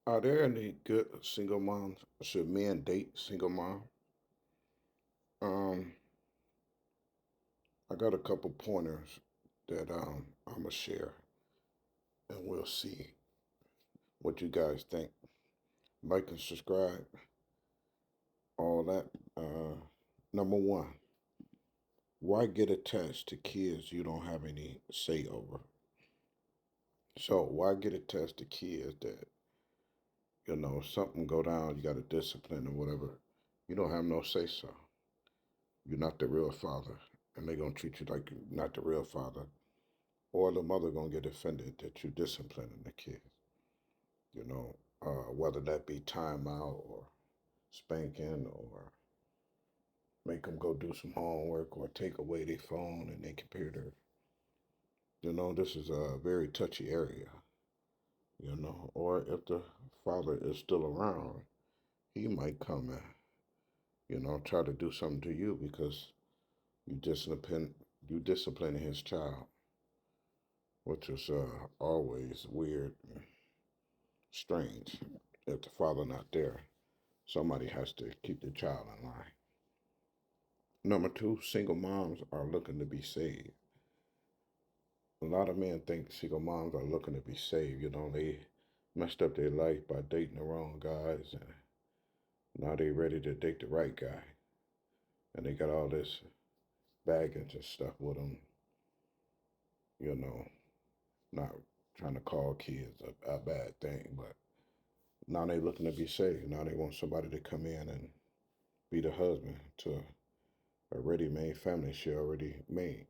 Are there any good single moms? Should men date single mom? Um, I got a couple pointers that I'ma share, and we'll see what you guys think. Like and subscribe, all that. Number one, why get attached to kids you don't have any say over? So why get attached to kids that something go down, you got to discipline or whatever? You don't have no say so. You're not the real father, and they're gonna treat you like you're not the real father, or the mother gonna get offended that you disciplining the kids. Whether that be timeout or spanking or make them go do some homework or take away their phone and their computer. This is a very touchy area. Or if the father is still around, he might come and try to do something to you because you disciplining his child, which is always weird, and strange. If the father not there, somebody has to keep the child in line. Number two, single moms are looking to be saved. A lot of men think single moms are looking to be saved. They messed up their life by dating the wrong guys, and now they ready to date the right guy, and they got all this baggage and stuff with them. You know, not trying to call kids a bad thing, but now they looking to be saved. Now they want somebody to come in and be the husband to a ready-made family she already made.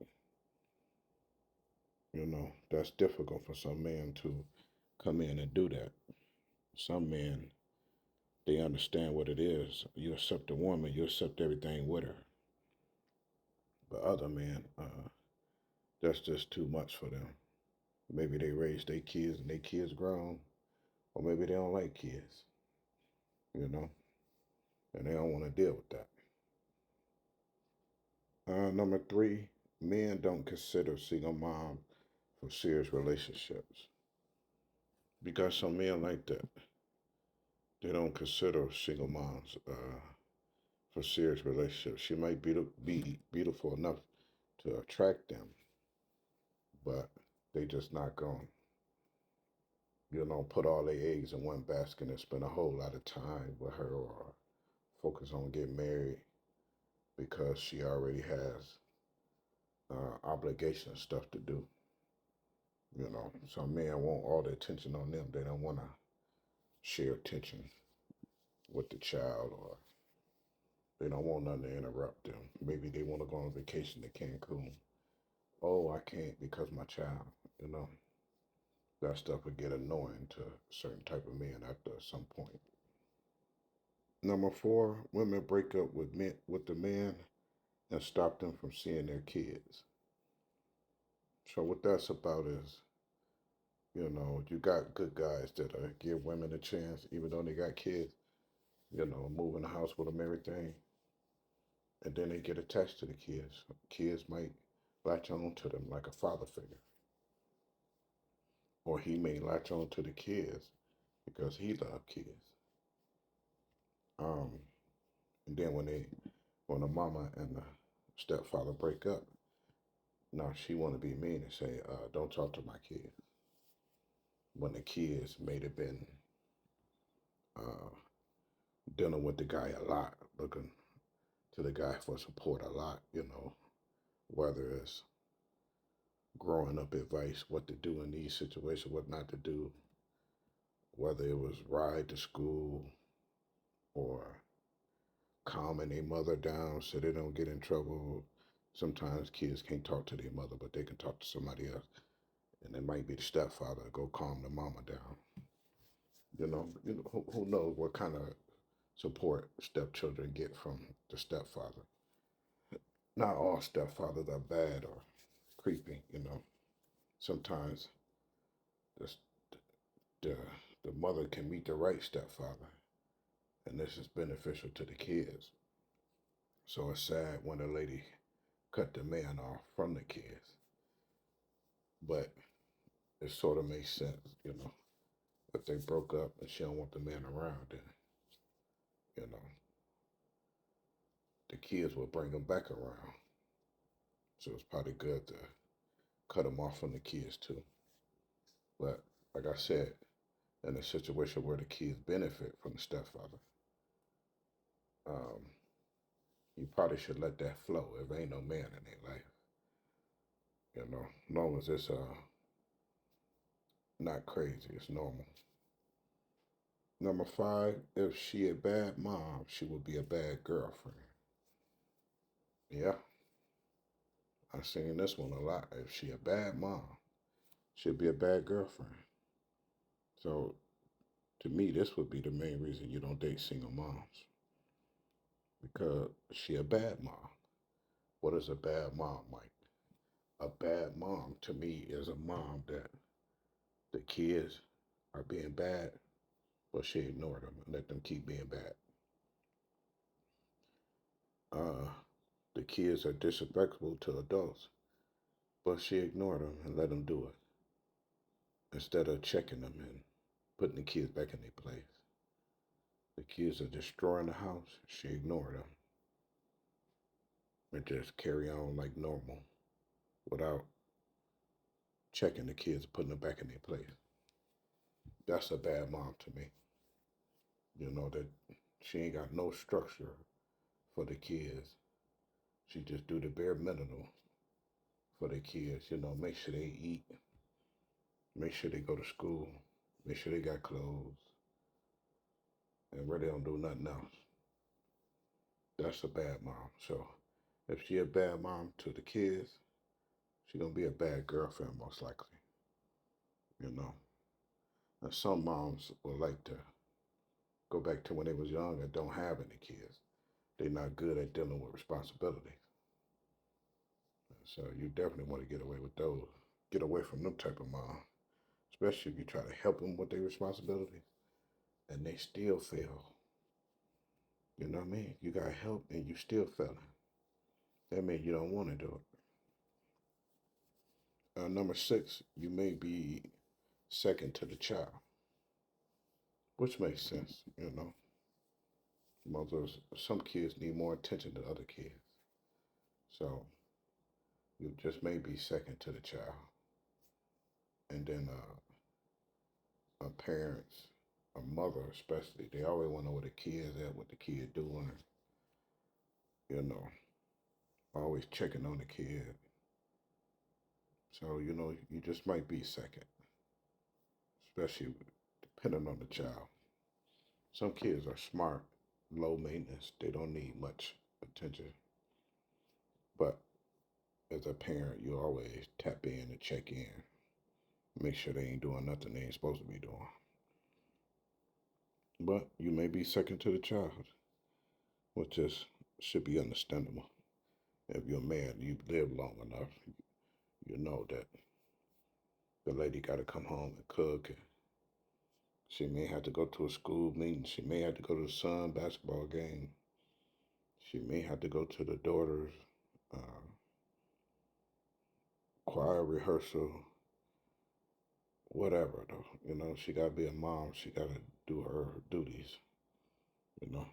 That's difficult for some men to come in and do that. Some men, they understand what it is. You accept a woman, you accept everything with her. But other men, that's just too much for them. Maybe they raised their kids and their kids grown, or maybe they don't like kids, you know, and they don't want to deal with that. Number three, men don't consider single mom for serious relationships. Because some men like that. They don't consider single moms for serious relationships. She might be beautiful enough to attract them, but they just not going put all their eggs in one basket and spend a whole lot of time with her or focus on getting married because she already has obligation stuff to do. Some men want all the attention on them. They don't want to share attention with the child, or they don't want nothing to interrupt them. Maybe they want to go on vacation to Cancun. Oh, I can't because my child, you know, that stuff would get annoying to a certain type of men after some point. Number four, women break up with the man and stop them from seeing their kids. So what that's about is, you got good guys that give women a chance, even though they got kids, move in the house with them, everything, and then they get attached to the kids. Kids might latch on to them like a father figure, or he may latch on to the kids because he loves kids. Um, and then when the mama and the stepfather break up, now she want to be mean and say, "Don't talk to my kids." When the kids may have been uh, dealing with the guy a lot, looking to the guy for support a lot, whether it's growing up advice, what to do in these situations, what not to do, whether it was ride to school or calming their mother down so they don't get in trouble. Sometimes kids can't talk to their mother, but they can talk to somebody else. And it might be the stepfather go calm the mama down. Who knows what kind of support stepchildren get from the stepfather. Not all stepfathers are bad or creepy. Sometimes the the, the mother can meet the right stepfather, and this is beneficial to the kids. So it's sad when a lady cut the man off from the kids, but it sort of makes sense. if they broke up and she don't want the man around, then you know the kids will bring them back around. So it's probably good to cut them off from the kids too. But like I said, in a situation where the kids benefit from the stepfather, um, you probably should let that flow if there ain't no man in their life. As long as it's not crazy, it's normal. Number five, if she a bad mom, she would be a bad girlfriend. Yeah, I've seen this one a lot. If she a bad mom, she'll be a bad girlfriend. So to me, this would be the main reason you don't date single moms because she a bad mom. What is a bad mom, Mike? A bad mom to me is a mom that the kids are being bad, but she ignore them and let them keep being bad. Uh, the kids are disrespectful to adults, but she ignore them and let them do it instead of checking them and putting the kids back in their place. The kids are destroying the house. She ignored them and just carry on like normal without checking the kids, putting them back in their place. That's a bad mom to me. That she ain't got no structure for the kids. She just do the bare minimum for the kids. Make sure they eat, make sure they go to school, make sure they got clothes, and really don't do nothing else. That's a bad mom. So if she a bad mom to the kids, she gonna be a bad girlfriend most likely. You know. And some moms would like to go back to when they was young and don't have any kids. They're not good at dealing with responsibilities. So you definitely want to get away with those. Get away from them type of mom, especially if you try to help them with their responsibilities and they still fail. You know what I mean? You got help and you still failing. That means you don't want to do it. Number six, you may be second to the child, which makes sense. Some kids need more attention than other kids. So you just may be second to the child. And then parents, a mother especially, they always want to know where the kids at, what the kid doing. You know, always checking on the kid. So you just might be second, especially depending on the child. Some kids are smart, low maintenance. They don't need much attention. But as a parent, you always tap in and check in, make sure they ain't doing nothing they ain't supposed to be doing. But you may be second to the child, which should be understandable. If you're a man, you've lived long enough, you know that the lady got to come home and cook. And she may have to go to a school meeting. She may have to go to the son basketball game. She may have to go to the daughter's uh, choir rehearsal. Whatever though, she got to be a mom. She got to do her duties. You know.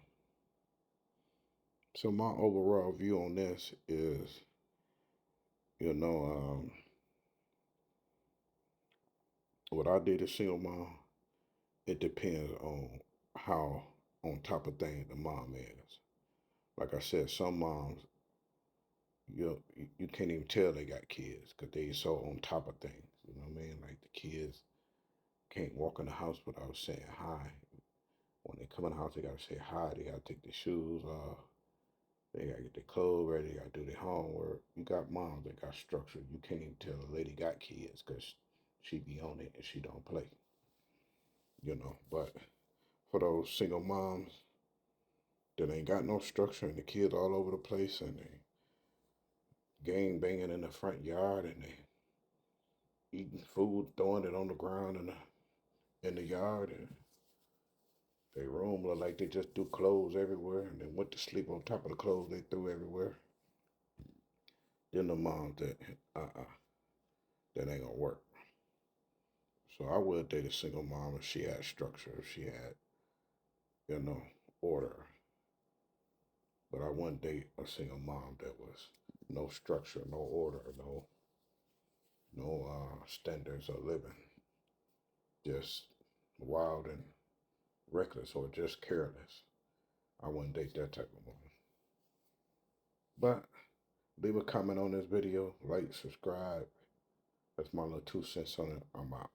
So my overall view on this is, you know, what I did as single mom, it depends on how on top of things the mom is. Like I said, some moms you can't even tell they got kids because they so on top of things. You know what I mean? Like the kids can't walk in the house without saying hi. When they come in the house, they gotta say hi. They gotta take their shoes off. They gotta get their clothes ready. They gotta do their homework. You got moms that got structure. You can't even tell a lady got kids because she be on it and she don't play. But for those single moms that ain't got no structure and the kids all over the place and they gang banging in the front yard and they eating food, throwing it on the ground in the yard, and they room look like they just threw clothes everywhere and then went to sleep on top of the clothes they threw everywhere. Then the moms that that ain't gonna work. So I would date a single mom if she had structure, if she had, you know, order. But I wouldn't date a single mom that was no structure, no order, no standards of living, just wild and reckless or just careless. I wouldn't date that type of woman. But leave a comment on this video, like, subscribe. That's my little 2 cents on it. I'm out.